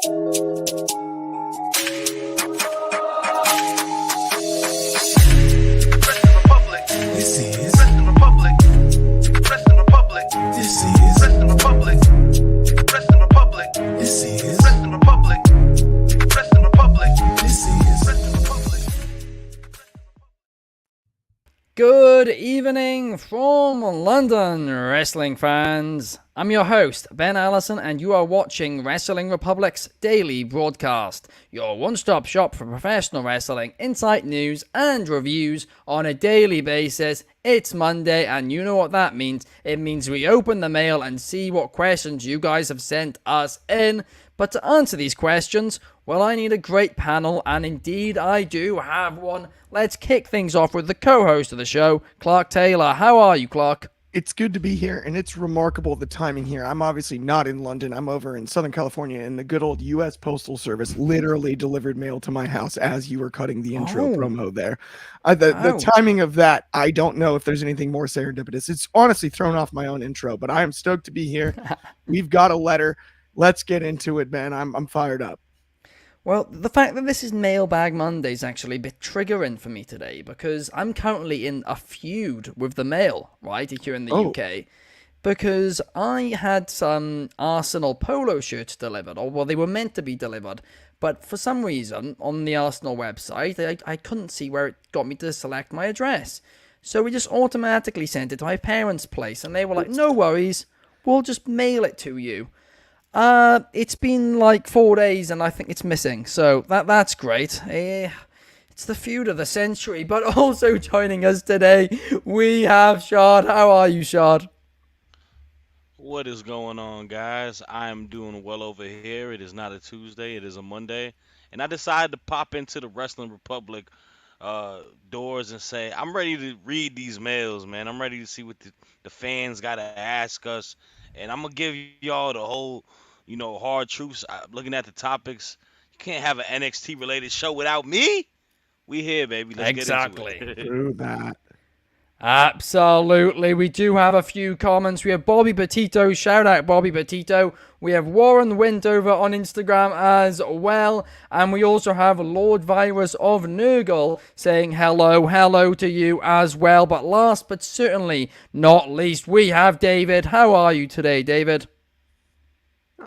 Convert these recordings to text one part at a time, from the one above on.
Good evening from London, wrestling fans. I'm your host, Ben Allison, and you are watching Wrestling Republic's daily broadcast, your one-stop shop for professional wrestling, insight, news, and reviews on a daily basis. It's Monday, and you know what that means. It means we open the mail and see what questions you guys have sent us in. But to answer these questions, well, I need a great panel, and indeed I do have one. Let's kick things off with the co-host of the show, Clark Taylor. How are you, Clark? It's good to be here, and it's remarkable the timing here. I'm obviously not in London. I'm over in Southern California, and the good old U.S. Postal Service literally delivered mail to my house as you were cutting the intro promo there. The timing of that, I don't know if there's anything more serendipitous. It's honestly thrown off my own intro, but I am stoked to be here. We've got a letter. Let's get into it, man. I'm fired up. Well, the fact that this is Mailbag Monday is actually a bit triggering for me today because I'm currently in a feud with the mail, right, here in the UK, because I had some Arsenal polo shirts delivered, or well, they were meant to be delivered, but for some reason on the Arsenal website, I couldn't see where it got me to select my address. So we just automatically sent it to my parents' place, and they were like, no worries, we'll just mail it to you. It's been like 4 days and I think it's missing, so that's great. It's the feud of the century, but also joining us today, we have Shad. How are you, Shad? What is going on, guys? I am doing well over here. It is not a Tuesday, it is a Monday, and I decided to pop into the Wrestling Republic doors and say, I'm ready to read these mails, man. I'm ready to see what the fans got to ask us, and I'm going to give y'all the whole hard truths. Looking at the topics, you can't have an NXT related show without me. We here, baby. Let's get into it. True that. Absolutely. We do have a few comments. We have Bobby Petito. Shout out Bobby Petito. We have Warren Wintover on Instagram as well. And we also have Lord Virus of Nurgle saying hello to you as well. But last but certainly not least, we have David. How are you today, David?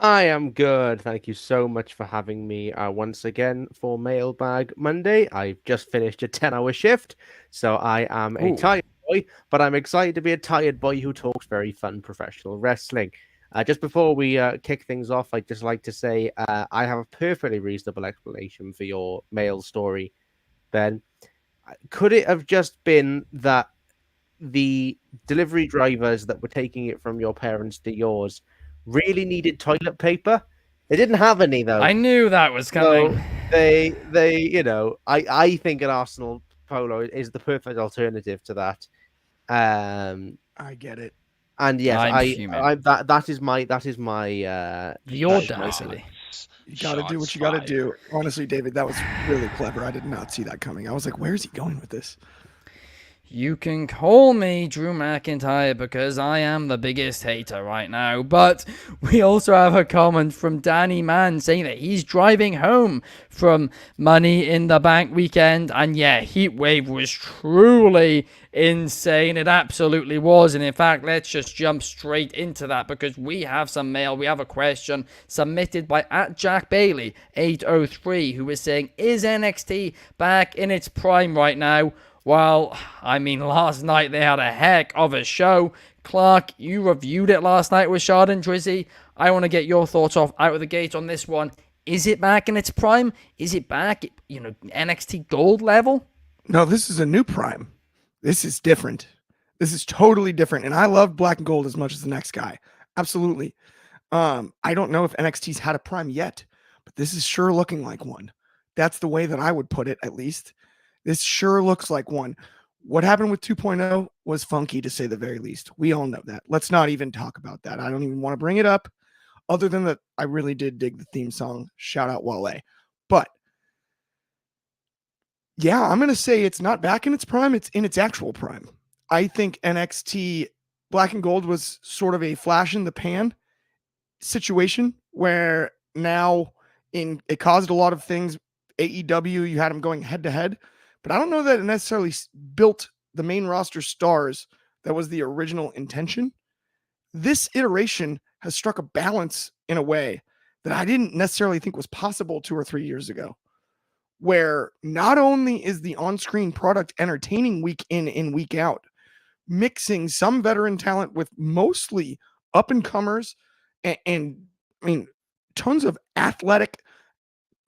I am good. Thank you so much for having me once again for Mailbag Monday. I've just finished a 10-hour shift, so I am a tired boy, but I'm excited to be a tired boy who talks very fun professional wrestling. Just before we kick things off, I'd just like to say I have a perfectly reasonable explanation for your mail story, Ben. Could it have just been that the delivery drivers that were taking it from your parents to yours really needed toilet paper? They didn't have any, though. I knew that was coming. So they I think an Arsenal polo is the perfect alternative to that. I get it. And yes, that is my the audacity. You gotta do what you gotta do. Honestly, David, that was really clever. I did not see that coming. I was like, where's he going with this? You can call me Drew McIntyre because I am the biggest hater right now. But we also have a comment from Danny Mann saying that he's driving home from Money in the Bank weekend. And yeah, Heatwave was truly insane. It absolutely was. And in fact, let's just jump straight into that because we have some mail. We have a question submitted by @JackBailey803 who is saying, is NXT back in its prime right now? Well, I mean, last night they had a heck of a show. Clark, you reviewed it last night with Shad and Drizzy. I want to get your thoughts out of the gate on this one. Is it back in its prime? Is it back at, NXT Gold level? No, this is a new prime. This is different. This is totally different. And I love Black and Gold as much as the next guy. Absolutely. I don't know if NXT's had a prime yet, but this is sure looking like one. That's the way that I would put it, at least. This sure looks like one. What happened with 2.0 was funky, to say the very least. We all know that. Let's not even talk about that. I don't even want to bring it up, other than that I really did dig the theme song. Shout out Wale. But yeah, I'm going to say it's not back in its prime. It's in its actual prime. I think NXT Black and Gold was sort of a flash in the pan situation where now It caused a lot of things. AEW, you had them going head to head, but I don't know that it necessarily built the main roster stars that was the original intention. This iteration has struck a balance in a way that I didn't necessarily think was possible 2 or 3 years ago, where not only is the on-screen product entertaining week in and week out, mixing some veteran talent with mostly up and comers and I mean tons of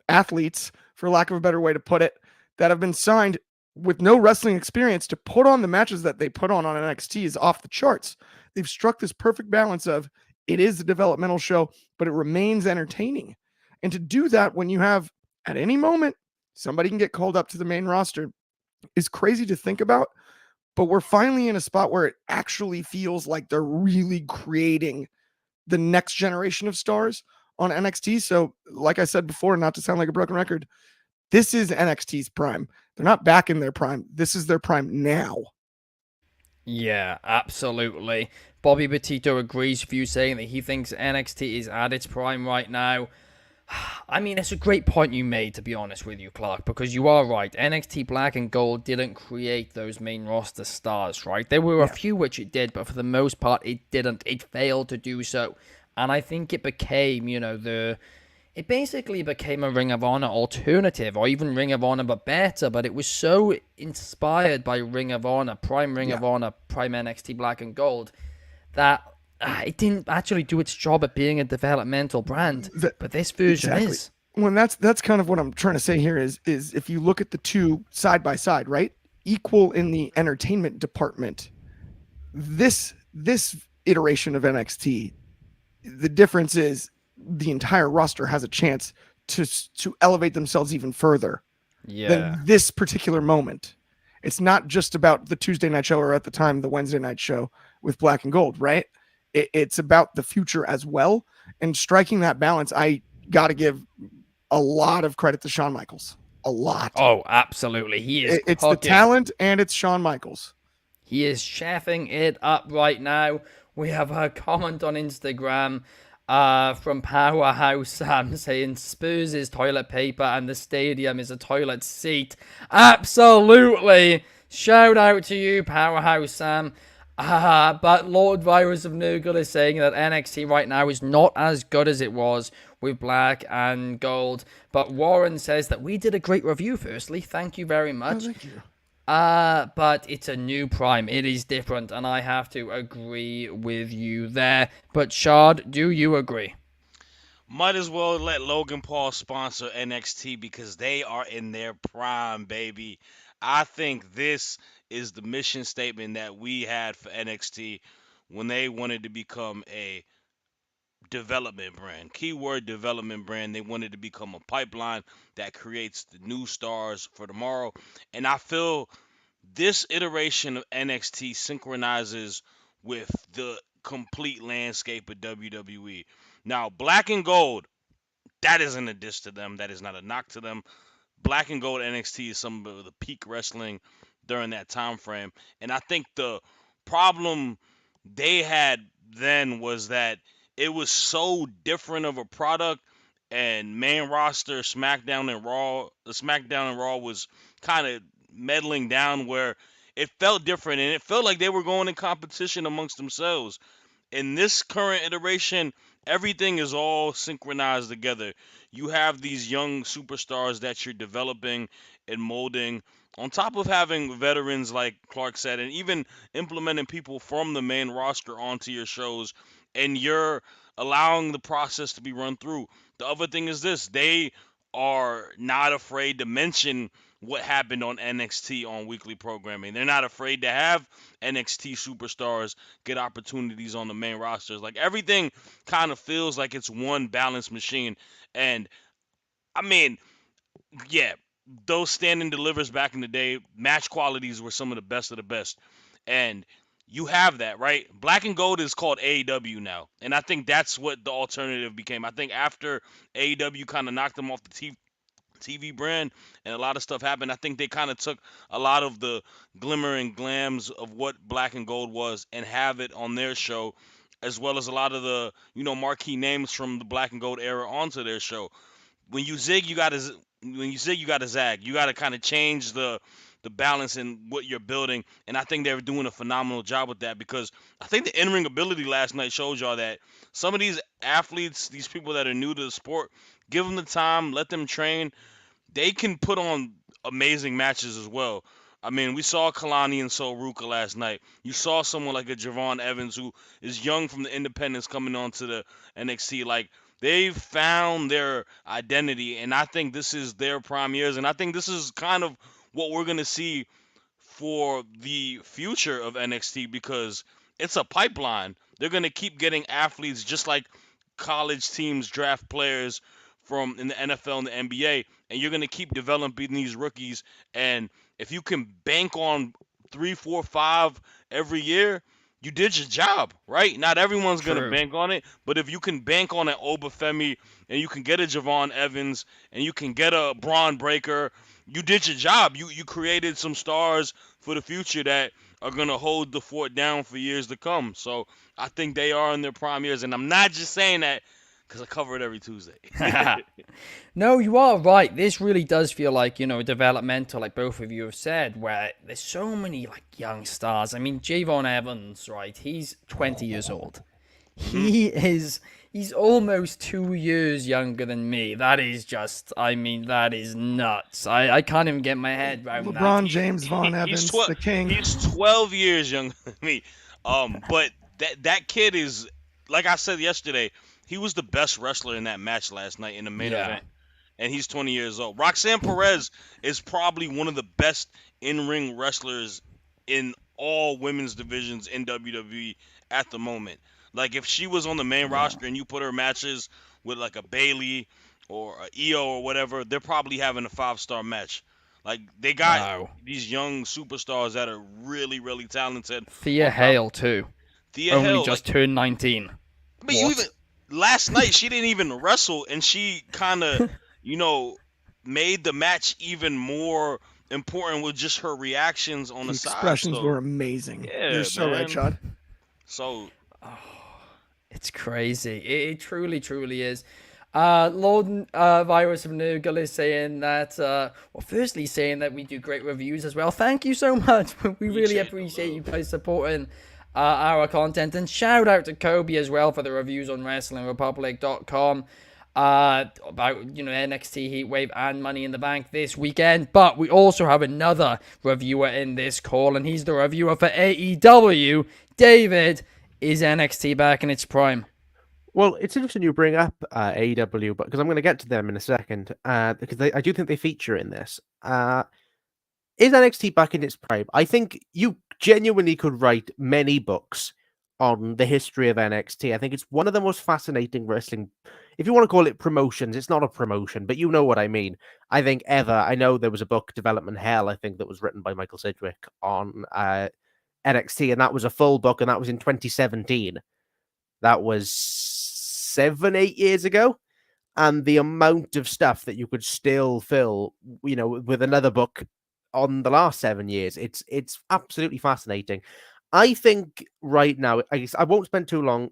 athletes, for lack of a better way to put it, that have been signed with no wrestling experience to put on the matches that they put on NXT is off the charts. They've struck this perfect balance of it is a developmental show, but it remains entertaining. And to do that when you have at any moment somebody can get called up to the main roster is crazy to think about. But we're finally in a spot where it actually feels like they're really creating the next generation of stars on NXT. So, like I said before, not to sound like a broken record, this is NXT's prime. They're not back in their prime. This is their prime now. Yeah, absolutely. Bobby Petito agrees with you, saying that he thinks NXT is at its prime right now. I mean, it's a great point you made, to be honest with you, Clark, because you are right. NXT Black and Gold didn't create those main roster stars, right? There were a few which it did, but for the most part, it didn't. It failed to do so. And I think it became, it basically became a Ring of Honor alternative, or even Ring of Honor but better, but it was so inspired by Ring of Honor, Prime Ring of Honor, Prime NXT Black and Gold, that it didn't actually do its job at being a developmental brand, but this version is. Well, that's kind of what I'm trying to say here is if you look at the two side by side, right? Equal in the entertainment department. This iteration of NXT, the difference is the entire roster has a chance to elevate themselves even further than this particular moment. It's not just about the Tuesday night show or at the time the Wednesday night show with Black and Gold, right? It's about the future as well. And striking that balance, I got to give a lot of credit to Shawn Michaels. A lot. Oh, absolutely. He is It's the cooking. talent and it's Shawn Michaels. He is chefing it up right now. We have a comment on Instagram from Powerhouse Sam saying Spurs is toilet paper and the stadium is a toilet seat. Absolutely. Shout out to you, Powerhouse Sam. But Lord Virus of Nurgle is saying that NXT right now is not as good as it was with Black and Gold. But Warren says that we did a great review, firstly. Thank you very much. Oh, thank you. But it's a new Prime. It is different, and I have to agree with you there. But Shard, do you agree? Might as well let Logan Paul sponsor NXT because they are in their prime, baby. I think this is the mission statement that we had for NXT when they wanted to become a development brand. Keyword development brand. They wanted to become a pipeline that creates the new stars for tomorrow. And I feel this iteration of NXT synchronizes with the complete landscape of WWE. Now, Black and Gold, that isn't a diss to them. That is not a knock to them. Black and Gold NXT is some of the peak wrestling during that time frame. And I think the problem they had then was that it was so different of a product, and main roster SmackDown and Raw was kind of meddling down where it felt different and it felt like they were going in competition amongst themselves. In this current iteration, everything is all synchronized together. You have these young superstars that you're developing and molding, on top of having veterans like Clark said, and even implementing people from the main roster onto your shows, and you're allowing the process to be run through. The other thing is this: they are not afraid to mention what happened on NXT on weekly programming. They're not afraid to have NXT superstars get opportunities on the main rosters. Like everything kind of feels like it's one balanced machine. And I mean, yeah, those standing delivers back in the day, match qualities were some of the best of the best. And you have that, right? Black and Gold is called AEW now. And I think that's what the alternative became. I think after AEW kind of knocked them off the TV brand and a lot of stuff happened, I think they kind of took a lot of the glimmer and glams of what Black and Gold was and have it on their show, as well as a lot of the, marquee names from the Black and Gold era onto their show. when you zig, you gotta zag. You gotta kind of change the balance in what you're building, and I think they're doing a phenomenal job with that because I think the in-ring ability last night showed y'all that some of these athletes, these people that are new to the sport, give them the time, let them train, they can put on amazing matches as well. I mean, we saw Kalani and Sol Ruka last night. You saw someone like a Javon Evans who is young from the independents coming on to the NXT. Like, they've found their identity, and I think this is their prime years. And I think this is kind of what we're going to see for the future of NXT because it's a pipeline. They're going to keep getting athletes just like college teams draft players from in the NFL and the NBA, and you're going to keep developing these rookies. And if you can bank on 3, 4, 5 every year, you did your job, right? Not everyone's going to True. bank on it, but if you can bank on an Obafemi and you can get a Javon Evans and you can get a Braun Breaker, you did your job. You created some stars for the future that are going to hold the fort down for years to come. So I think they are in their prime years. And I'm not just saying that because I cover it every Tuesday. No, you are right. This really does feel like, developmental, like both of you have said, where there's so many like young stars. I mean, Javon Evans, right? He's 20 years old. He's almost 2 years younger than me. That is that is nuts. I can't even get my head around LeBron that. James, Vaughn Evans, the king. He's 12 years younger than me. But that kid is, like I said yesterday, he was the best wrestler in that match last night in the main Yeah. event, and he's 20 years old. Roxanne Perez is probably one of the best in-ring wrestlers in all women's divisions in WWE at the moment. Like if she was on the main roster and you put her matches with like a Bailey or a Io or whatever, they're probably having a 5-star match. Like they got Wow. these young superstars that are really, really talented. Thea On top, Hale, too. Thea Only Hill, like just turned 19. I mean, you What? even last night she didn't even wrestle, and she kind of, you know, made the match even more important with just her reactions on The the side. expressions So were amazing. yeah, You're so right, man. Shad. So It's crazy. It truly, truly is. Lord Virus of Noogle is saying that, firstly saying that we do great reviews as well. Thank you so much. We really appreciate you guys supporting our content. And shout out to Kobe as well for the reviews on WrestlingRepublic.com about, NXT Heatwave and Money in the Bank this weekend. But we also have another reviewer in this call, and he's the reviewer for AEW. David, is NXT back in its prime? Well, it's interesting you bring up AEW, but because I'm going to get to them in a second, because I do think they feature in this. Is NXT back in its prime? I think you genuinely could write many books on the history of NXT. I think it's one of the most fascinating wrestling, if you want to call it promotions. It's not a promotion, but you know what I mean. I think ever. I know there was a book, Development Hell, I think that was written by Michael Sidgwick on NXT, and that was a full book, and that was in 2017. That was 7, 8 years ago. And the amount of stuff that you could still fill, with another book on the last 7 years, it's absolutely fascinating. I think right now, I won't spend too long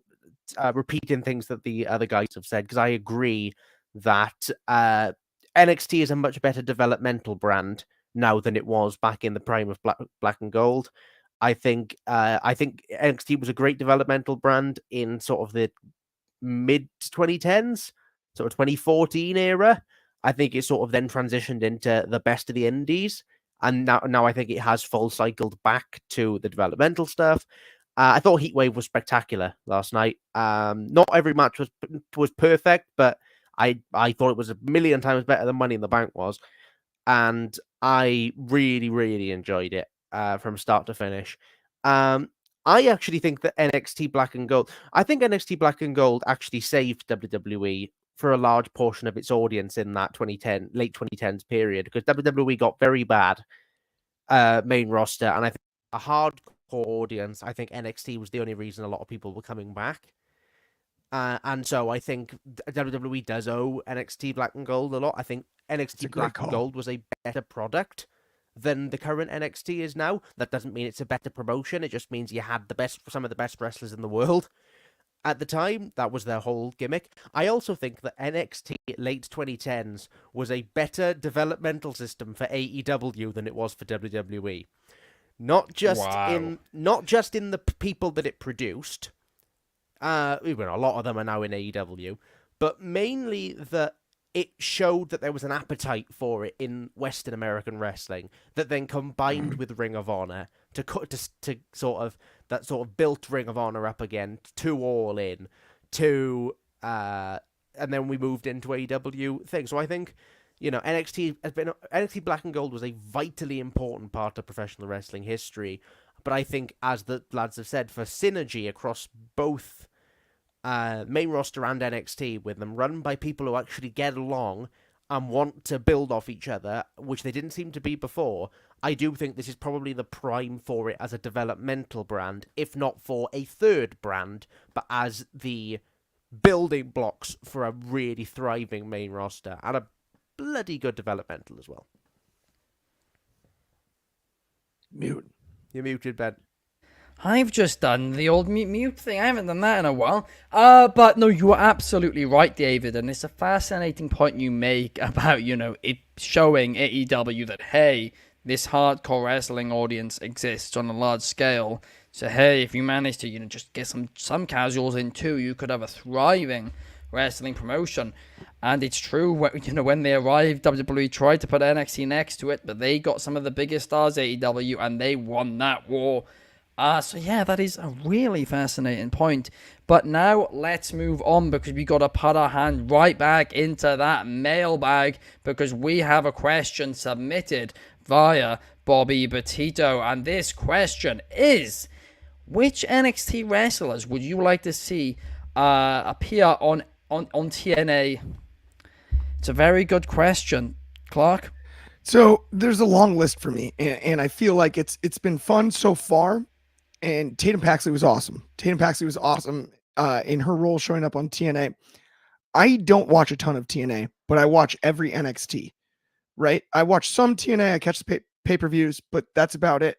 repeating things that the other guys have said, because I agree that NXT is a much better developmental brand now than it was back in the prime of Black and Gold. I think NXT was a great developmental brand in sort of the mid 2010s, sort of 2014 era. I think it sort of then transitioned into the best of the indies, and now I think it has full cycled back to the developmental stuff. I thought Heatwave was spectacular last night. Not every match was perfect, but I thought it was a million times better than Money in the Bank was, and I really, really enjoyed it from start to finish. I actually think that NXT Black and Gold, I think NXT Black and Gold actually saved WWE for a large portion of its audience in that late 2010s period, because WWE got very bad main roster, and I think a hardcore audience, I think NXT was the only reason a lot of people were coming back. And so I think WWE does owe NXT Black and Gold a lot. I think NXT Black and Gold was a better product than the current NXT is now. That doesn't mean it's a better promotion. It just means you had some of the best wrestlers in the world. At the time, that was their whole gimmick. I also think that NXT late 2010s was a better developmental system for AEW than it was for WWE. Not just Wow. in the people that it produced. Even a lot of them are now in AEW, but mainly that it showed that there was an appetite for it in Western American wrestling that then combined with Ring of Honor to sort of built Ring of Honor up again to All In to and then we moved into AEW thing. So I think NXT Black and Gold was a vitally important part of professional wrestling history. But I think, as the lads have said, for synergy across both main roster and NXT, with them run by people who actually get along and want to build off each other, which they didn't seem to be before, I do think this is probably the prime for it as a developmental brand, if not for a third brand, but as the building blocks for a really thriving main roster and a bloody good developmental as well. Mute. You're muted, Ben. I've just done the old mute thing. I haven't done that in a while. But no, you are absolutely right, David. And it's a fascinating point you make about, it showing AEW that, hey, this hardcore wrestling audience exists on a large scale. So, hey, if you manage to, just get some casuals in too, you could have a thriving wrestling promotion. And it's true, when they arrived, WWE tried to put NXT next to it, but they got some of the biggest stars, AEW, and they won that war. So yeah, that is a really fascinating point. But now let's move on, because we got to put our hand right back into that mailbag, because we have a question submitted via Bobby Petito. And this question is, which NXT wrestlers would you like to see appear on TNA? It's a very good question, Clark. So there's a long list for me, and I feel like it's been fun so far. And Tatum Paxley was awesome. In her role showing up on TNA. I don't watch a ton of TNA, but I watch every NXT, right? I watch some TNA, I catch the pay-per-views, but that's about it.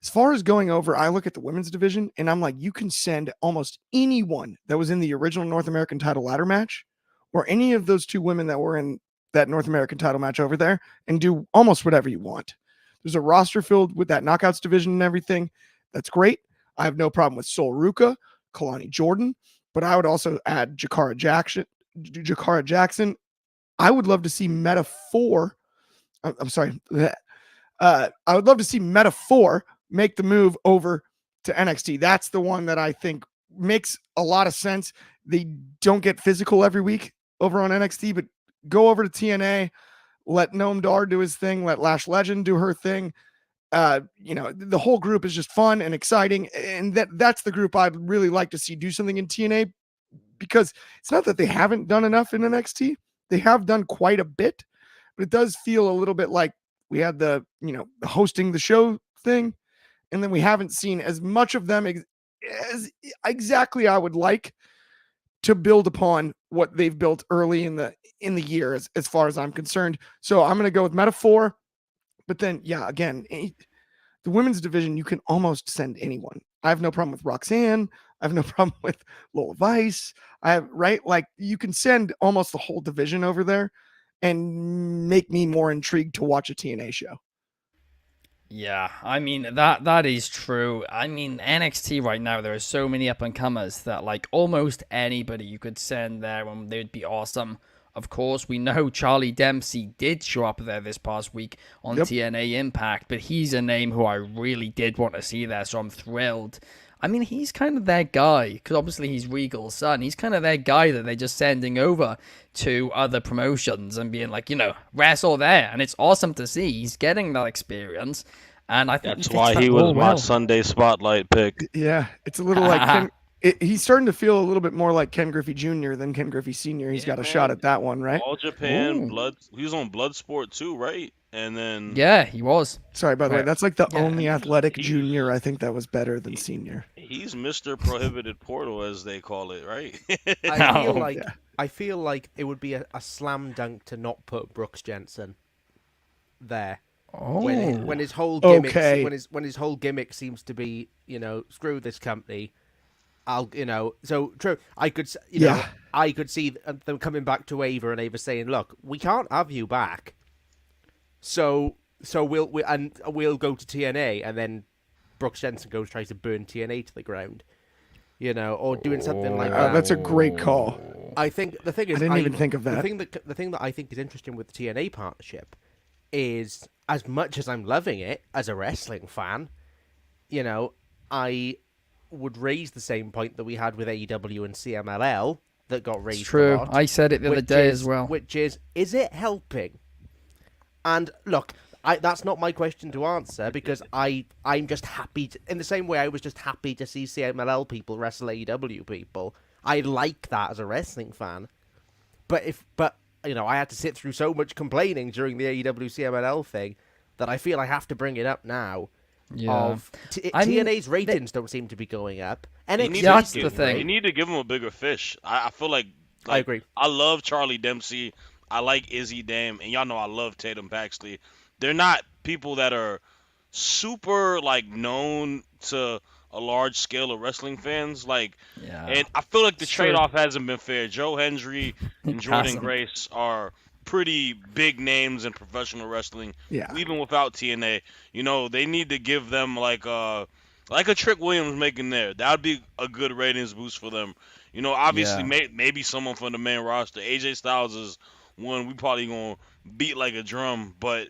As far as going over, I look at the women's division, and I'm like, you can send almost anyone that was in the original North American title ladder match, or any of those two women that were in that North American title match over there, and do almost whatever you want. There's a roster filled with that knockouts division and everything. That's great. I have no problem with Sol Ruka, Kalani Jordan, but I would also add Jakara Jackson. I would love to see Meta-4. I'm sorry. I would love to see Meta-4 make the move over to NXT. That's the one that I think makes a lot of sense. They don't get physical every week over on NXT, but go over to TNA, let Noam Dar do his thing, let Lash Legend do her thing. The whole group is just fun and exciting, and that's the group I'd really like to see do something in TNA, because it's not that they haven't done enough in NXT. They have done quite a bit, but it does feel a little bit like we had the hosting the show thing, and then we haven't seen as much of them as exactly I would like to build upon what they've built early in the year, as far as I'm concerned. So I'm going to go with Meta-4. But then, yeah, again, the women's division, you can almost send anyone. I have no problem with Roxanne. I have no problem with Lola Vice. You can send almost the whole division over there and make me more intrigued to watch a TNA show. Yeah, I mean, that is true. I mean, NXT right now, there are so many up-and-comers that, almost anybody you could send there and they would be awesome. Of course, we know Charlie Dempsey did show up there this past week on TNA Impact, but he's a name who I really did want to see there, so I'm thrilled. I mean, he's kind of their guy, because obviously he's Regal's son. He's kind of their guy that they're just sending over to other promotions and being like, wrestle there. And it's awesome to see. He's getting that experience. And I think that's why he was my Sunday Spotlight pick. Yeah, it's a little like he's starting to feel a little bit more like Ken Griffey Jr. than Ken Griffey Sr. He's got a shot at that one, right? All Japan, he was on Bloodsport too, right? And then yeah, he was. Sorry, by the way, that's like the only athletic junior I think that was better than senior. He's Mr. Prohibited Portal, as they call it, right? I feel like it would be a slam dunk to not put Brooks Jensen there. Oh. When his whole gimmick when his whole gimmick seems to be, screw this company, So true. I could, Yeah. I could see them coming back to Ava and Ava saying, "Look, we can't have you back, so we'll go to TNA," and then Brooks Jensen tries to burn TNA to the ground, or doing something like that. That's a great call. I think the thing is, I didn't even think of that. The thing that I think is interesting with the TNA partnership is, as much as I'm loving it as a wrestling fan, I would raise the same point that we had with AEW and CMLL that got raised. It's true. A lot, I said it the other day as well. Which is it helping? And look, that's not my question to answer, because I'm just happy in the same way I was just happy to see CMLL people wrestle AEW people. I like that as a wrestling fan. But I had to sit through so much complaining during the AEW CMLL thing that I feel I have to bring it up now. Yeah. TNA's ratings don't seem to be going up. That's the thing. You need to give them a bigger fish. I feel like I agree. I love Charlie Dempsey. I like Izzy Dame, and y'all know I love Tatum Paxley. They're not people that are super known to a large scale of wrestling fans. And I feel like the trade-off hasn't been fair. Joe Hendry and Jordan Grace are pretty big names in professional wrestling. Yeah. Even without TNA, they need to give them like a Trick Williams making there. That would be a good ratings boost for them. Obviously, maybe someone from the main roster. AJ Styles is one we probably gonna beat like a drum, but.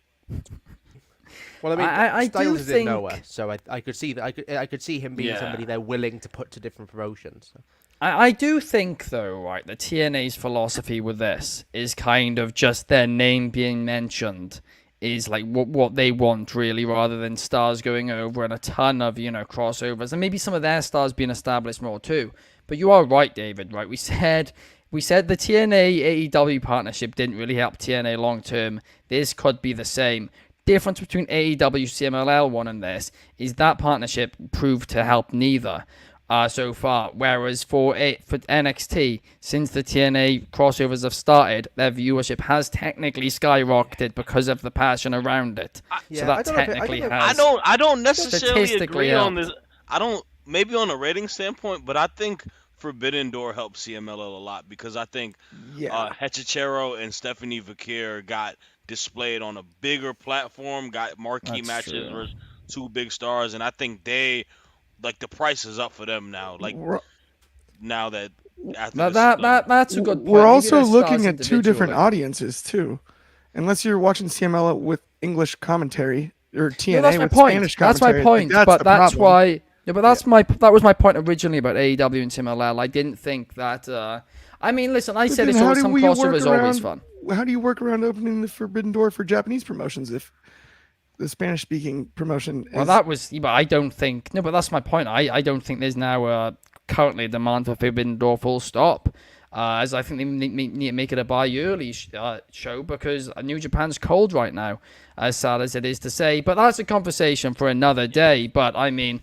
Well, I mean, I Styles is in think... Noah, so I could see that. I could see him being somebody they're willing to put to different promotions. So. I do think, though, right, the TNA's philosophy with this is kind of just their name being mentioned is like what they want, really, rather than stars going over and a ton of, crossovers, and maybe some of their stars being established more too. But you are right, David, right? We said the TNA AEW partnership didn't really help TNA long term. This could be the same. Difference between AEW CMLL one and this is that partnership proved to help neither so far. Whereas for NXT, since the TNA crossovers have started, their viewership has technically skyrocketed because of the passion around it. So that technically has. I don't necessarily agree on helped. this. I don't, maybe on a rating standpoint, but I think Forbidden Door helped CMLL a lot, because I think Hechicero and Stephanie Vakir got displayed on a bigger platform, got marquee matches versus two big stars, and I think they, the price is up for them now. Now that that's a good point. We're also looking at two different audiences too, unless you're watching CML with English commentary or TNA with Spanish commentary. That's my point. But that's why. Yeah, but that was my point originally about AEW and CMLL. I didn't think that. I mean, listen, I said it's always some crossovers always fun. How do you work around opening the Forbidden Door for Japanese promotions if the Spanish-speaking promotion is... Well, that was... But I don't think... No, but that's my point. I don't think there's now currently a demand for Forbidden Door full stop. As I think they need to make it a bi-yearly show, because New Japan's cold right now, as sad as it is to say. But that's a conversation for another day. But, I mean...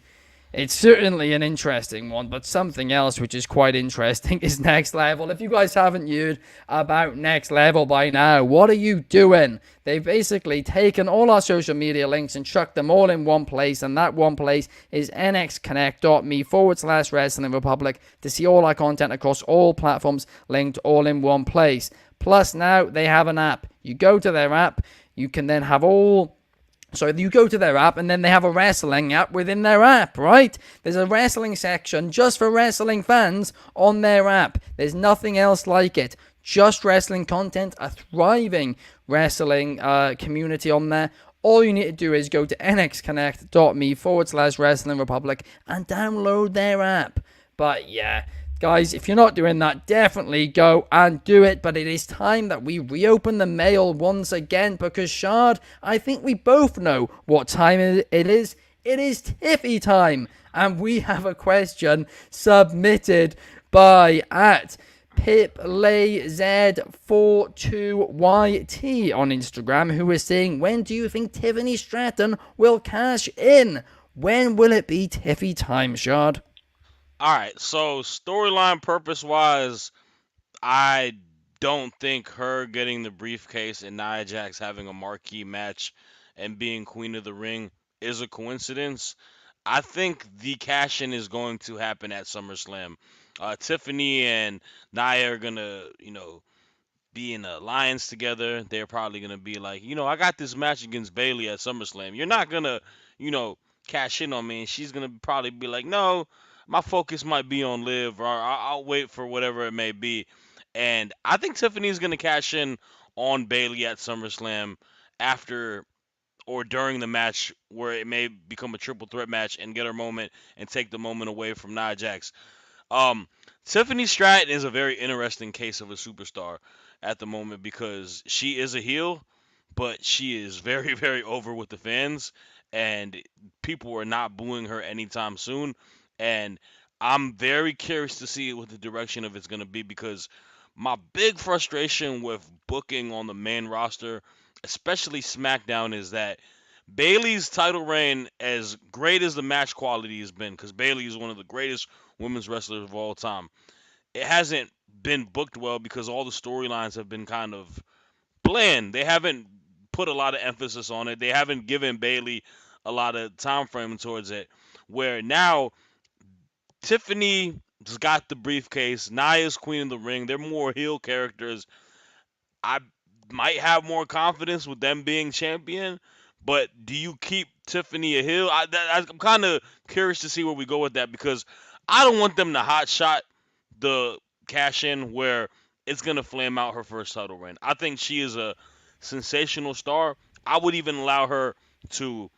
It's certainly an interesting one, but something else which is quite interesting is Next Level. If you guys haven't heard about Next Level by now, what are you doing? They've basically taken all our social media links and chucked them all in one place, and that one place is nxconnect.me/Wrestling Republic to see all our content across all platforms linked all in one place. Plus, now they have an app. You go to their app, you can then have all... So you go to their app, and then they have a wrestling app within their app, right? There's a wrestling section just for wrestling fans on their app. There's nothing else like it. Just wrestling content, a thriving wrestling community on there. All you need to do is go to nxconnect.me/Wrestling Republic and download their app. But yeah... Guys, if you're not doing that, definitely go and do it. But it is time that we reopen the mail once again, because, Shad, I think we both know what time it is. It is Tiffy time. And we have a question submitted by PipLayZ42YT on Instagram, who is saying, when do you think Tiffany Stratton will cash in? When will it be Tiffy time, Shad? All right, so storyline purpose-wise, I don't think her getting the briefcase and Nia Jax having a marquee match and being Queen of the Ring is a coincidence. I think the cash-in is going to happen at SummerSlam. Tiffany and Nia are gonna, be in the alliance together. They're probably gonna be like, I got this match against Bailey at SummerSlam. You're not gonna, you know, cash in on me. And she's gonna probably be like, no, my focus might be on Liv, or I'll wait for whatever it may be. And I think Tiffany's gonna cash in on Bailey at SummerSlam after or during the match where it may become a triple threat match and get her moment and take the moment away from Nia Jax. Um, Tiffany Stratton is a very interesting case of a superstar at the moment because she is a heel, but she is very, very over with the fans, and people are not booing her anytime soon. And I'm very curious to see what the direction of it's going to be because my big frustration with booking on the main roster, especially SmackDown, is that Bailey's title reign, as great as the match quality has been, because Bailey is one of the greatest women's wrestlers of all time, it hasn't been booked well because all the storylines have been kind of bland. They haven't put a lot of emphasis on it. They haven't given Bailey a lot of time frame towards it. Where now Tiffany's got the briefcase, Nia's Queen of the Ring. They're more heel characters. I might have more confidence with them being champion, but do you keep Tiffany a heel? I'm kind of curious to see where we go with that because I don't want them to hot shot the cash in where it's gonna flame out her first title reign. I think she is a sensational star. I would even allow her to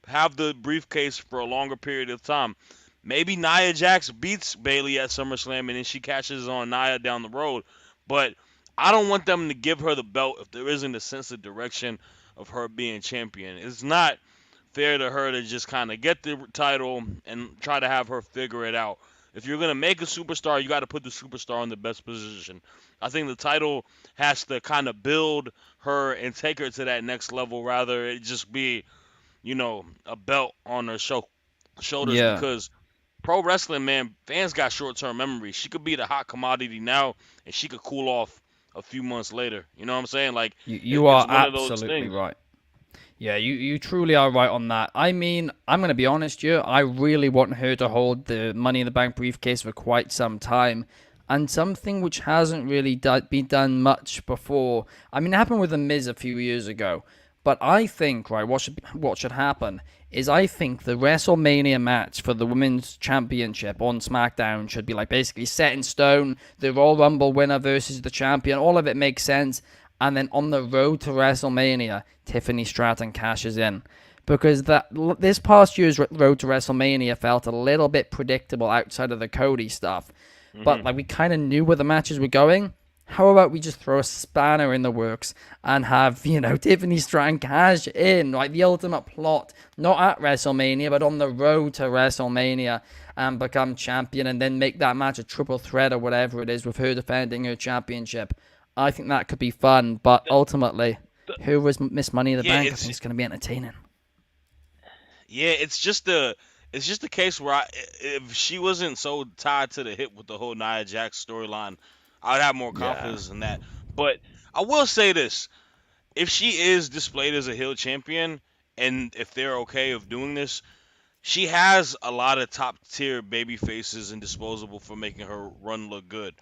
have the briefcase for a longer period of time. Maybe Nia Jax beats Bailey at SummerSlam and then she catches on Nia down the road. But I don't want them to give her the belt if there isn't a sense of direction of her being champion. It's not fair to her to just kind of get the title and try to have her figure it out. If you're going to make a superstar, you got to put the superstar in the best position. I think the title has to kind of build her and take her to that next level rather it just be, a belt on her shoulders Yeah. because pro wrestling, man, fans got short-term memory. She could be the hot commodity now and she could cool off a few months later. You know what I'm saying? Like You it's are one of those absolutely things. right. Yeah, you truly are right on that. I mean, I'm going to be honest here. I really want her to hold the Money in the Bank briefcase for quite some time. And something which hasn't really been done much before. I mean, it happened with The Miz a few years ago. But I think, right, what should happen is I think the WrestleMania match for the Women's Championship on SmackDown should be like basically set in stone. The Royal Rumble winner versus the champion. All of it makes sense. And then on the road to WrestleMania, Tiffany Stratton cashes in. Because this past year's road to WrestleMania felt a little bit predictable outside of the Cody stuff. But like we kind of knew where the matches were going. How about we just throw a spanner in the works and have, Tiffany Stratton cash in, like the ultimate plot, not at WrestleMania, but on the road to WrestleMania and become champion and then make that match a triple threat or whatever it is with her defending her championship. I think that could be fun, but ultimately, who was Miss Money in the Yeah, Bank? I think it's going to be entertaining. it's just a case where if she wasn't so tied to the hip with the whole Nia Jax storyline, I'd have more Yeah. confidence in that. But I will say this: if she is displayed as a heel champion, and if they're okay of doing this, she has a lot of top tier baby faces and disposable for making her run look good.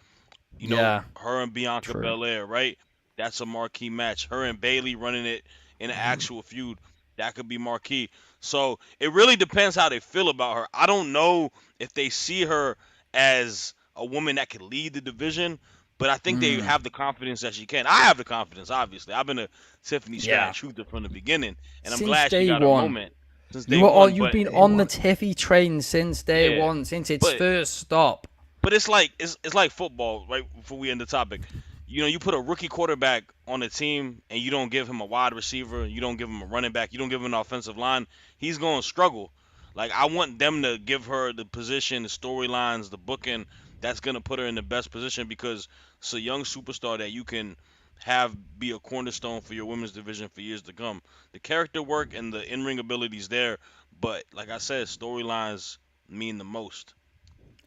Yeah. Her and Bianca True. Belair, right? That's a marquee match. Her and Bailey running it in an actual feud, that could be marquee. So it really depends how they feel about her. I don't know if they see her as a woman that can lead the division, but I think they have the confidence that she can. I have the confidence, obviously. I've been a Tiffany Stratton Yeah. truther from the beginning, and I'm Since glad she day got her one. moment since day one. You've But been Day on the one. Tiffy train since day yeah, one, since its but first stop. It's like it's like football, right? Before we end the topic, you put a rookie quarterback on a team and you don't give him a wide receiver, you don't give him a running back, you don't give him an offensive line, he's going to struggle. Like I want them to give her the position, the storylines, the booking that's going to put her in the best position because it's a young superstar that you can have be a cornerstone for your women's division for years to come. The character work and the in-ring abilities there, but like I said, storylines mean the most.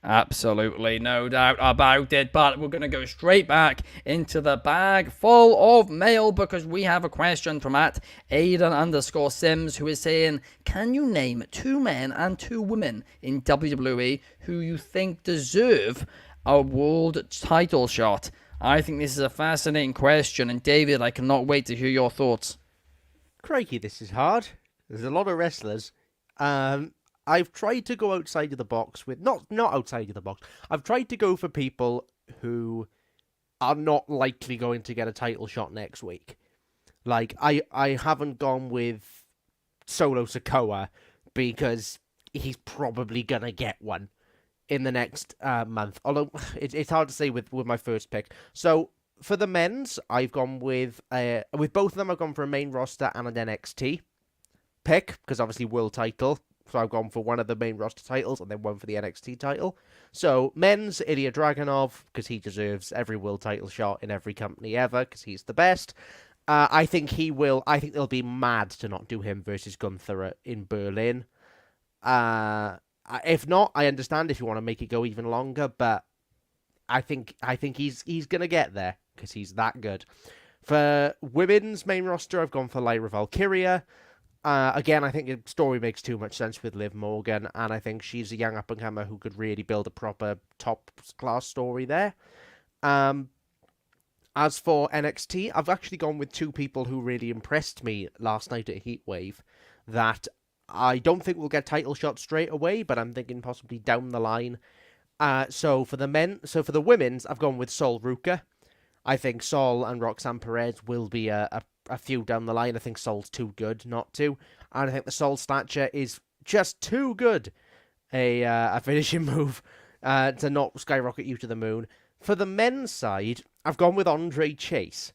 Absolutely, no doubt about it. But we're going to go straight back into the bag full of mail because we have a question from at Aiden_Sims who is saying, can you name 2 men and 2 women in WWE who you think deserve a world title shot? I think this is a fascinating question, and David, I cannot wait to hear your thoughts. Crikey, this is hard. There's a lot of wrestlers. I've tried to go outside of the box with not outside of the box. I've tried to go for people who are not likely going to get a title shot next week. Like I haven't gone with Solo Sikoa because he's probably gonna get one in the next month. Although it's hard to say with my first pick. So for the men's, I've gone with both of them. I've gone for a main roster and an NXT pick because obviously world title. So I've gone for one of the main roster titles and then one for the NXT title. So men's, Ilya Dragunov, because he deserves every world title shot in every company ever, because he's the best. I think they'll be mad to not do him versus Gunther in Berlin. If not, I understand if you want to make it go even longer, but I think he's gonna get there because he's that good. For women's main roster, I've gone for Lyra Valkyria. Again, I think the story makes too much sense with Liv Morgan, and I think she's a young up-and-comer who could really build a proper top-class story there. As for NXT, I've actually gone with 2 people who really impressed me last night at Heatwave that I don't think will get title shots straight away, but I'm thinking possibly down the line. So for the women's, I've gone with Sol Ruka. I think Sol and Roxanne Perez will be a few down the line. I think Sol's too good not to. And I think the Sol stature is just too good a finishing move to not skyrocket you to the moon. For the men's side, I've gone with Andre Chase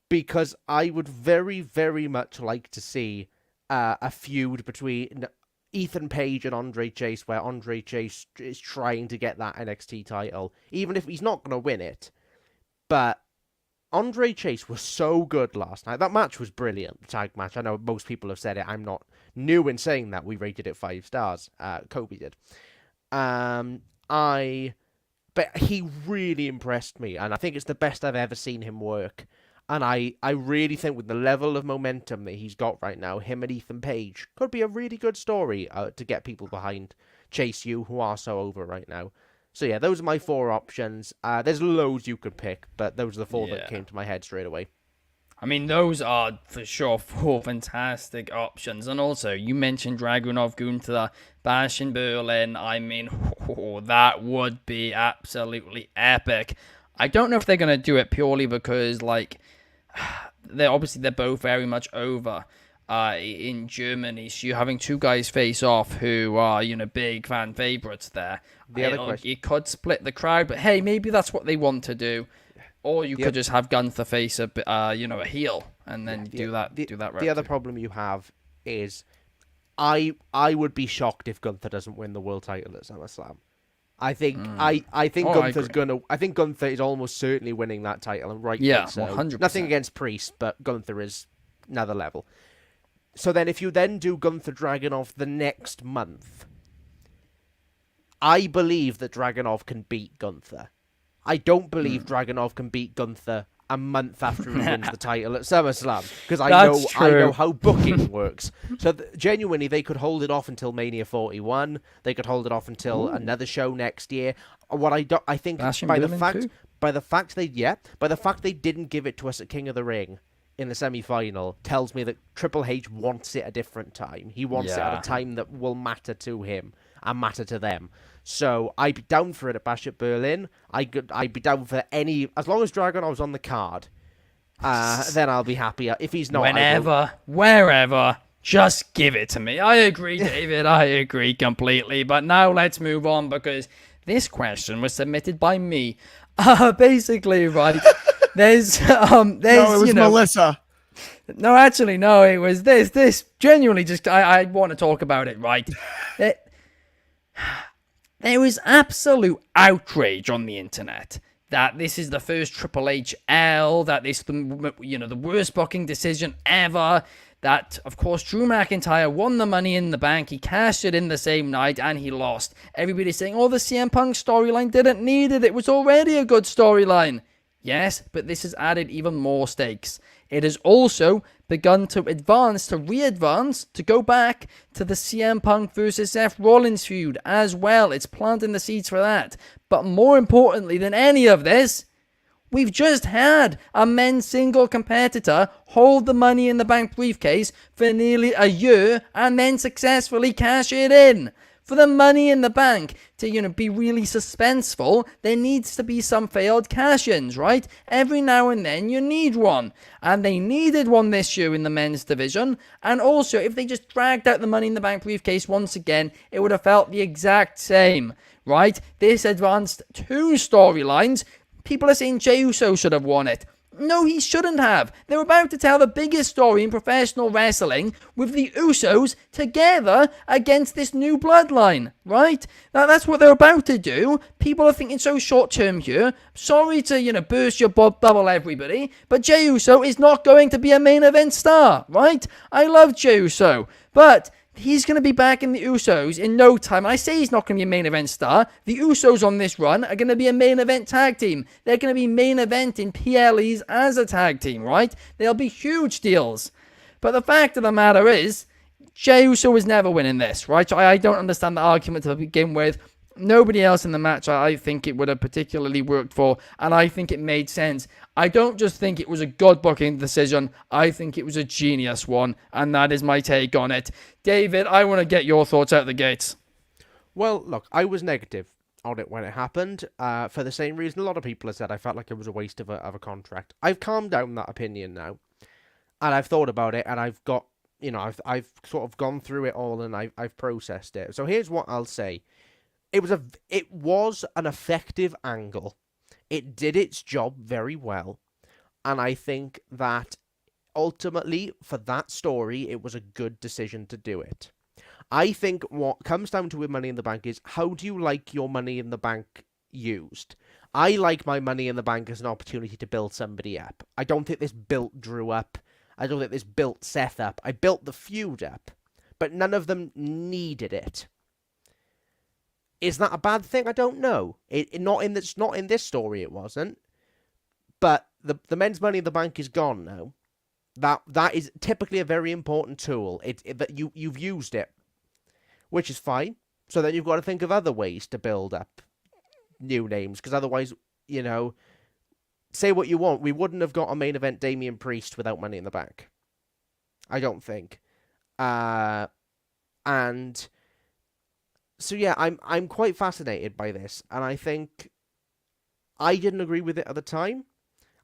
because I would very, very much like to see a feud between Ethan Page and Andre Chase where Andre Chase is trying to get that NXT title, even if he's not going to win it. But Andre Chase was so good last night. That match was brilliant, the tag match. I know most people have said it. I'm not new in saying that. We rated it 5 stars. Kobe did. But he really impressed me, and I think it's the best I've ever seen him work. And I really think with the level of momentum that he's got right now, him and Ethan Page could be a really good story to get people behind Chase U, who are so over right now. So yeah, those are my 4 options. There's loads you could pick, but those are the 4 that came to my head straight away. I mean, those are for sure 4 fantastic options. And also, you mentioned Dragunov Gunther Bash in Berlin. I mean, that would be absolutely epic. I don't know if they're going to do it purely because, like, they're both very much over in Germany. So you're having 2 guys face off who are, big fan favorites there. The other question, you could split the crowd, but hey, maybe that's what they want to do. Or you could just have Gunther face a heel, and then do that. The other problem you have is, I would be shocked if Gunther doesn't win the world title at SummerSlam. I think Gunther's gonna. I think Gunther is almost certainly winning that title, and rightly so. 100%. Nothing against Priest, but Gunther is another level. So then, if you then do Gunther Dragunov the next month, I believe that Dragunov can beat Gunther. I don't believe Dragunov can beat Gunther a month after he wins the title at SummerSlam, because I know how booking works. So genuinely, they could hold it off until Mania 41. They could hold it off until another show next year. I think by the fact they didn't give it to us at King of the Ring in the semi-final tells me that Triple H wants it a different time. He wants it at a time that will matter to him and matter to them. So I'd be down for it at Bash at Berlin. I'd be down for any, as long as Dragunov's on the card. Then I'll be happier. If he's not, wherever, just give it to me. I agree, David. I agree completely. But now let's move on because this question was submitted by me. Basically, right. There's no, it was Melissa. No, actually, no, it was this. This genuinely just, I want to talk about it, right? There was absolute outrage on the internet that this is the first Triple H L, that this, the worst booking decision ever, that, of course, Drew McIntyre won the Money in the Bank, he cashed it in the same night, and he lost. Everybody's saying, oh, the CM Punk storyline didn't need it, it was already a good storyline. Yes, but this has added even more stakes. It has also begun to re-advance, to go back to the CM Punk versus Seth Rollins feud as well. It's planting the seeds for that. But more importantly than any of this, we've just had a men's single competitor hold the Money in the Bank briefcase for nearly a year and then successfully cash it in. For the Money in the Bank to, be really suspenseful, there needs to be some failed cash-ins, right? Every now and then you need one. And they needed one this year in the men's division. And also, if they just dragged out the Money in the Bank briefcase once again, it would have felt the exact same, right? This advanced 2 storylines. People are saying Jey Uso should have won it. No, he shouldn't have. They're about to tell the biggest story in professional wrestling with the Usos together against this new bloodline, right? That's what they're about to do. People are thinking so short-term here. Sorry to, burst your bubble, everybody, but Jey Uso is not going to be a main event star, right? I love Jey Uso, but he's going to be back in the Usos in no time. I say he's not going to be a main event star. The Usos on this run are going to be a main event tag team. They're going to be main eventing PLEs as a tag team, right? They'll be huge deals. But the fact of the matter is, Jey Uso was never winning this, right? So I don't understand the argument to begin with. Nobody else in the match I think it would have particularly worked for, and I think it made sense. I don't just think it was a good booking decision, I think it was a genius one, and that is my take on it. David, I want to get your thoughts out the gates. Well, look, I was negative on it when it happened, for the same reason a lot of people have said. I felt like it was a waste of a contract. I've calmed down that opinion now, and I've thought about it, and I've got, I've sort of gone through it all, and I've processed it. So here's what I'll say. It was an effective angle. It did its job very well. And I think that ultimately, for that story, it was a good decision to do it. I think what comes down to with Money in the Bank is, how do you like your Money in the Bank used? I like my Money in the Bank as an opportunity to build somebody up. I don't think this built Drew up. I don't think this built Seth up. I built the feud up. But none of them needed it. Is that a bad thing? I don't know. Not in this story. It wasn't. But the men's Money in the Bank is gone now. That is typically a very important tool. That you've used it, which is fine. So then you've got to think of other ways to build up new names, because otherwise, say what you want, we wouldn't have got a main event Damian Priest without Money in the Bank. I don't think. And so yeah, I'm quite fascinated by this, and I think I didn't agree with it at the time.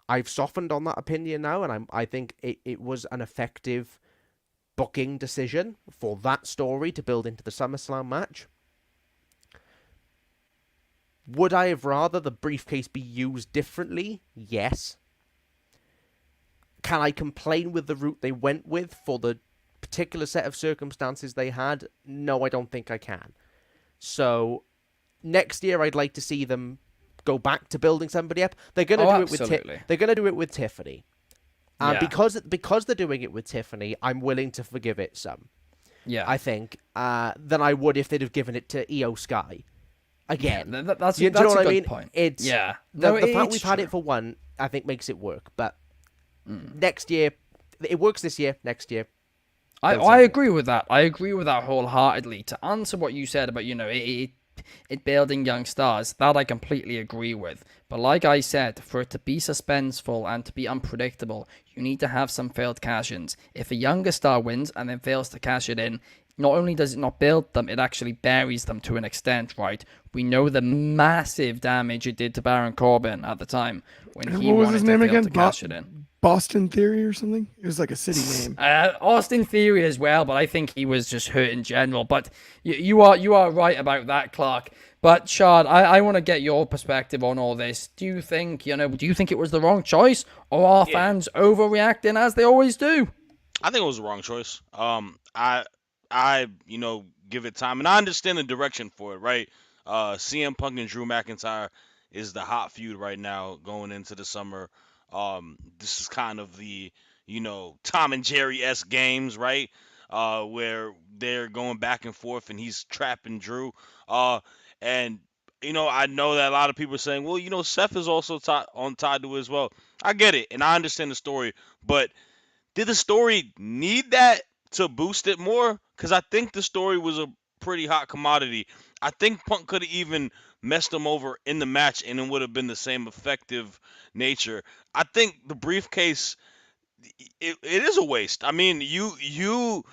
I've softened on that opinion now, and I think it was an effective booking decision for that story to build into the SummerSlam match. Would I have rather the briefcase be used differently? Yes. Can I complain with the route they went with for the particular set of circumstances they had? No, I don't think I can. So next year, I'd like to see them go back to building somebody up. They're going to do it they're going to do it with Tiffany, and because they're doing it with Tiffany, I'm willing to forgive it some. Yeah, I think than I would if they'd have given it to Io Sky again. Yeah, that's a good point. It's the fact we've had it for one, I think, makes it work. But next year, it works this year. Next year. I agree with that. I agree with that wholeheartedly. To answer what you said about, it building young stars, that I completely agree with. But like I said, for it to be suspenseful and to be unpredictable, you need to have some failed cash-ins. If a younger star wins and then fails to cash it in, not only does it not build them, it actually buries them to an extent, right? We know the massive damage it did to Baron Corbin at the time when he wanted to fail to cash it in. Boston Theory or something? It was like a city name. Austin Theory as well, but I think he was just hurt in general. But you are right about that, Clark. But Shad, I want to get your perspective on all this. Do you think it was the wrong choice, or are fans overreacting as they always do? I think it was the wrong choice. I give it time, and I understand the direction for it, right? CM Punk and Drew McIntyre is the hot feud right now going into the summer. This is kind of the Tom and Jerry-esque games, right? Where they're going back and forth, and he's trapping Drew. And I know that a lot of people are saying, well, Seth is also tied to it as well. I get it, and I understand the story, but did the story need that to boost it more? Because I think the story was a pretty hot commodity. I think Punk could have even messed him over in the match, and it would have been the same effective nature. I think the briefcase, it is a waste. I mean, you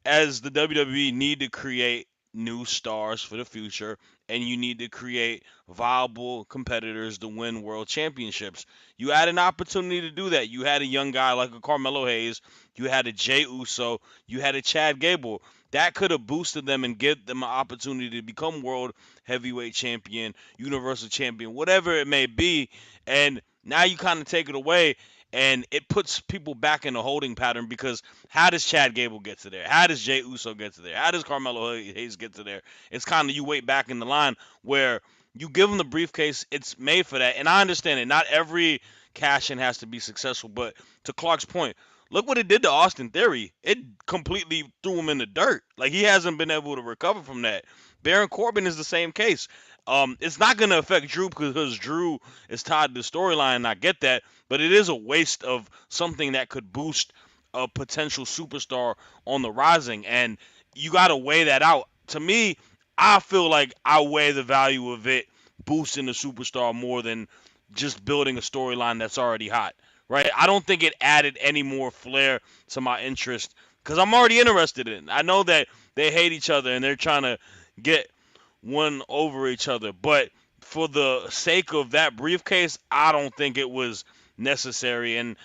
as the WWE need to create new stars for the future, and you need to create viable competitors to win world championships. You had an opportunity to do that. You had a young guy like a Carmelo Hayes, you had a Jey Uso, you had a Chad Gable. That could have boosted them and give them an opportunity to become world heavyweight champion, universal champion, whatever it may be. And now you kind of take it away, and it puts people back in a holding pattern because how does Chad Gable get to there? How does Jey Uso get to there? How does Carmelo Hayes get to there? It's kind of you wait back in the line where you give them the briefcase. It's made for that, and I understand it. Not every cash in has to be successful, but to Clark's point, look what it did to Austin Theory. It completely threw him in the dirt. Like he hasn't been able to recover from that. Baron Corbin is the same case. It's not going to affect Drew because Drew is tied to the storyline, and I get that, but it is a waste of something that could boost a potential superstar on the rising, and you got to weigh that out. To me, I feel like I weigh the value of it boosting the superstar more than just building a storyline that's already hot, right? I don't think it added any more flair to my interest because I'm already interested in it. I know that they hate each other and they're trying to get one over each other, but for the sake of that briefcase, I don't think it was necessary. And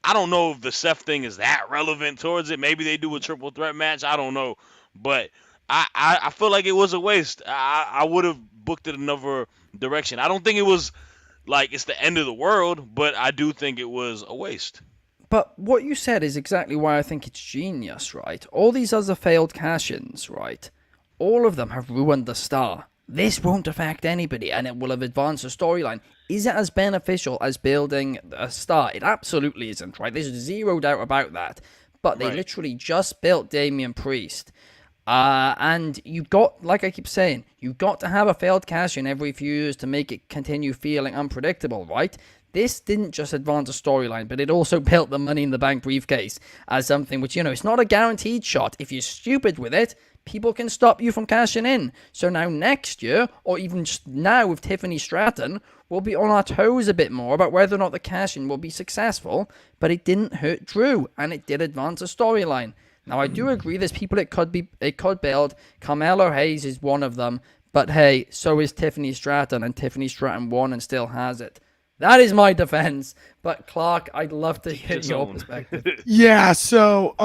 I don't know if the Seth thing is that relevant towards it. Maybe they do a triple threat match. I don't know, but I feel like it was a waste. I would have booked it another direction. I don't think it was like it's the end of the world, but I do think it was a waste. But what you said is exactly why I think it's genius, right? All these other failed cash-ins, right? All of them have ruined the star. This won't affect anybody, and it will have advanced the storyline. Is it as beneficial as building a star? It absolutely isn't, right? There's zero doubt about that. But they literally just built Damian Priest. And you've got, like I keep saying, you've got to have a failed cash in every few years to make it continue feeling unpredictable, right? This didn't just advance a storyline, but it also built the Money in the Bank briefcase as something which, it's not a guaranteed shot. If you're stupid with it, people can stop you from cashing in. So now next year, or even just now with Tiffany Stratton, we'll be on our toes a bit more about whether or not the cash-in will be successful, but it didn't hurt Drew, and it did advance a storyline. Now, I do agree there's people it could build. Carmelo Hayes is one of them, but hey, so is Tiffany Stratton, and Tiffany Stratton won and still has it. That is my defense. But Clark, I'd love to hear your perspective. Yeah, so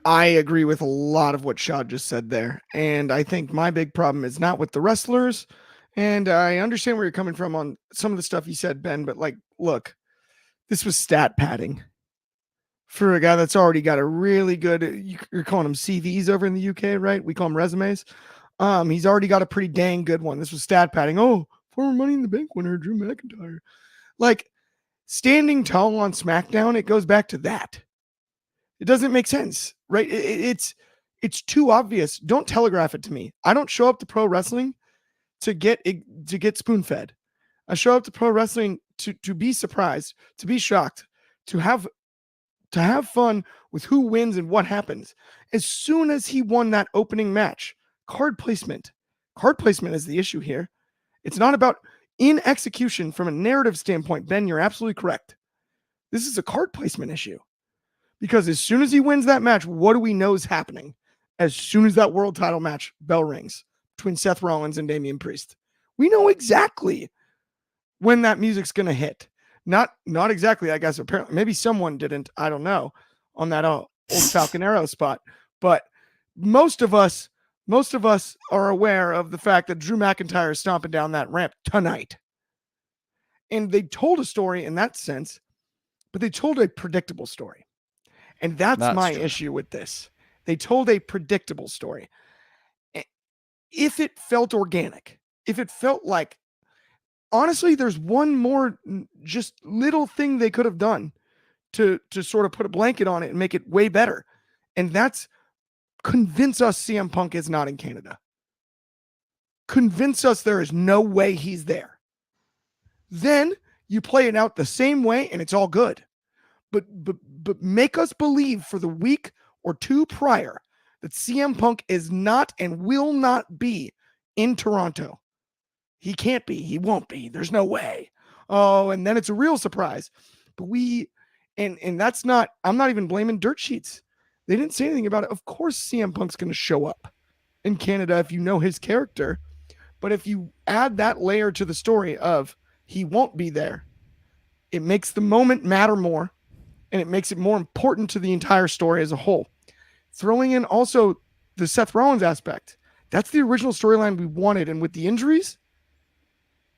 I agree with a lot of what Shad just said there. And I think my big problem is not with the wrestlers. And I understand where you're coming from on some of the stuff you said, Ben, but look, this was stat padding for a guy that's already got a really good, you're calling them CVs over in the UK, right? We call them resumes. He's already got a pretty dang good one. This was stat padding. Oh, former Money in the Bank winner, Drew McIntyre. Like, standing tall on SmackDown, it goes back to that. It doesn't make sense, right? It's too obvious. Don't telegraph it to me. I don't show up to pro wrestling to get spoon fed. I show up to pro wrestling to be surprised, to be shocked, to have fun with who wins and what happens. As soon as he won that opening match, card placement is the issue here. It's not about in execution from a narrative standpoint. Ben, you're absolutely correct. This is a card placement issue. Because as soon as he wins that match, what do we know is happening? As soon as that world title match bell rings between Seth Rollins and Damian Priest, we know exactly when that music's going to hit. Not exactly, I guess, apparently. Maybe someone didn't, I don't know, on that old Falcon Arrow spot. But most of us are aware of the fact that Drew McIntyre is stomping down that ramp tonight. And they told a story in that sense, but they told a predictable story. And that's my true issue with this. They told a predictable story. If it felt organic, if it felt like honestly, there's one more just little thing they could have done to sort of put a blanket on it and make it way better. And that's convince us CM Punk is not in Canada. Convince us there is no way he's there. Then you play it out the same way and it's all good. But make us believe for the week or two prior that CM Punk is not and will not be in Toronto. He can't be. He won't be. There's no way. Oh, and then it's a real surprise. But and that's not, I'm not even blaming Dirt Sheets. They didn't say anything about it. Of course CM Punk's going to show up in Canada if you know his character. But if you add that layer to the story of he won't be there, it makes the moment matter more, and it makes it more important to the entire story as a whole. Throwing in also the Seth Rollins aspect. That's the original storyline we wanted. And with the injuries,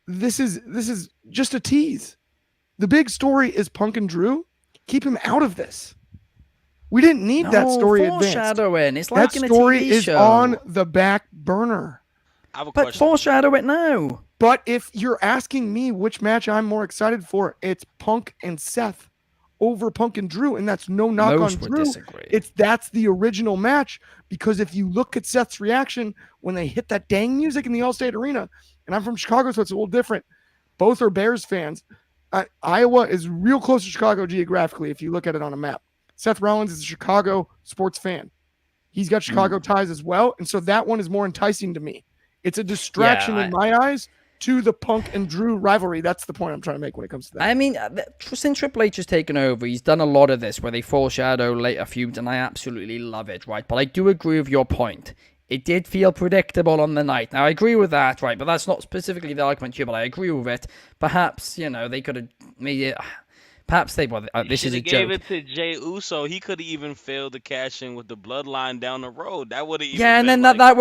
this is just a tease. The big story is Punk and Drew. Keep him out of this. We didn't need that story advanced. Foreshadowing. It's like that in a story TV is show. on the back burner. I have a But question. foreshadow it now. But if you're asking me which match I'm more excited for, it's Punk and Seth over Punk and Drew, and that's no knock Most on would Drew. disagree. That's the original match, because if you look at Seth's reaction when they hit that dang music in the Allstate Arena, and I'm from Chicago, so it's a little different. Both are Bears fans. Iowa is real close to Chicago geographically if you look at it on a map. Seth Rollins is a Chicago sports fan. He's got Chicago ties as well, and so that one is more enticing to me. It's a distraction in my eyes to the Punk and Drew rivalry. That's the point I'm trying to make when it comes to that. I mean, since Triple H has taken over, he's done a lot of this where they foreshadow later feuds, and I absolutely love it, right? But I do agree with your point. It did feel predictable on the night. Now, I agree with that, right? But that's not specifically the argument here, but I agree with it. Perhaps, they could have made it... Perhaps they... Well, this is a joke. Gave it to Jey Uso. He could have even failed to cash in with the bloodline down the road. That would have even and then like... that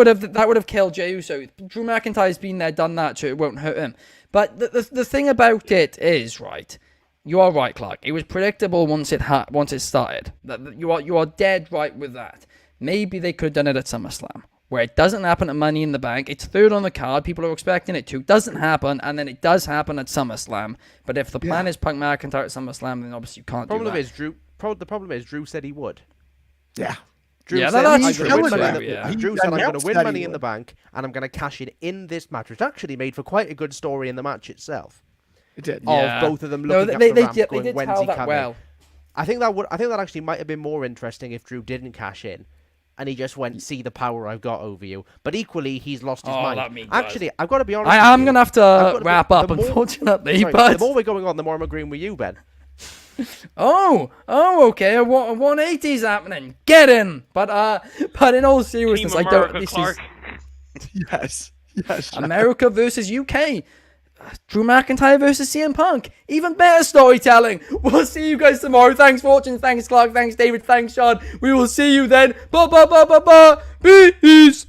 would have killed Jey Uso. Drew McIntyre's been there, done that, so it won't hurt him. But the thing about it is, right... You are right, Clark. It was predictable once it started. You are dead right with that. Maybe they could have done it at SummerSlam, where it doesn't happen at Money in the Bank. It's third on the card. People are expecting it to. Doesn't happen, and then it does happen at SummerSlam. But if the plan is Punk McIntyre at SummerSlam, then obviously you can't do that. The problem is Drew said he would. Yeah. Drew said, that's true. Drew said, I'm going to win Money in the Bank, and I'm going to cash it in this match, which actually made for quite a good story in the match itself. It did. Of both of them looking up the ramp they going, did when's tell he that coming? well. I think that actually might have been more interesting if Drew didn't cash in, and he just went, see the power I've got over you. But equally, he's lost his mind. Actually, I've got to be honest. I'm going to have to wrap up, unfortunately. But the more we're going on, the more I'm agreeing with you, Ben. Okay. A 180's happening. Get in. But in all seriousness, Team I don't. America, This Clark. Yes. America versus UK. Drew McIntyre versus CM Punk. Even better storytelling. We'll see you guys tomorrow. Thanks for watching. Thanks, Clark. Thanks, David. Thanks, Sean. We will see you then. Peace.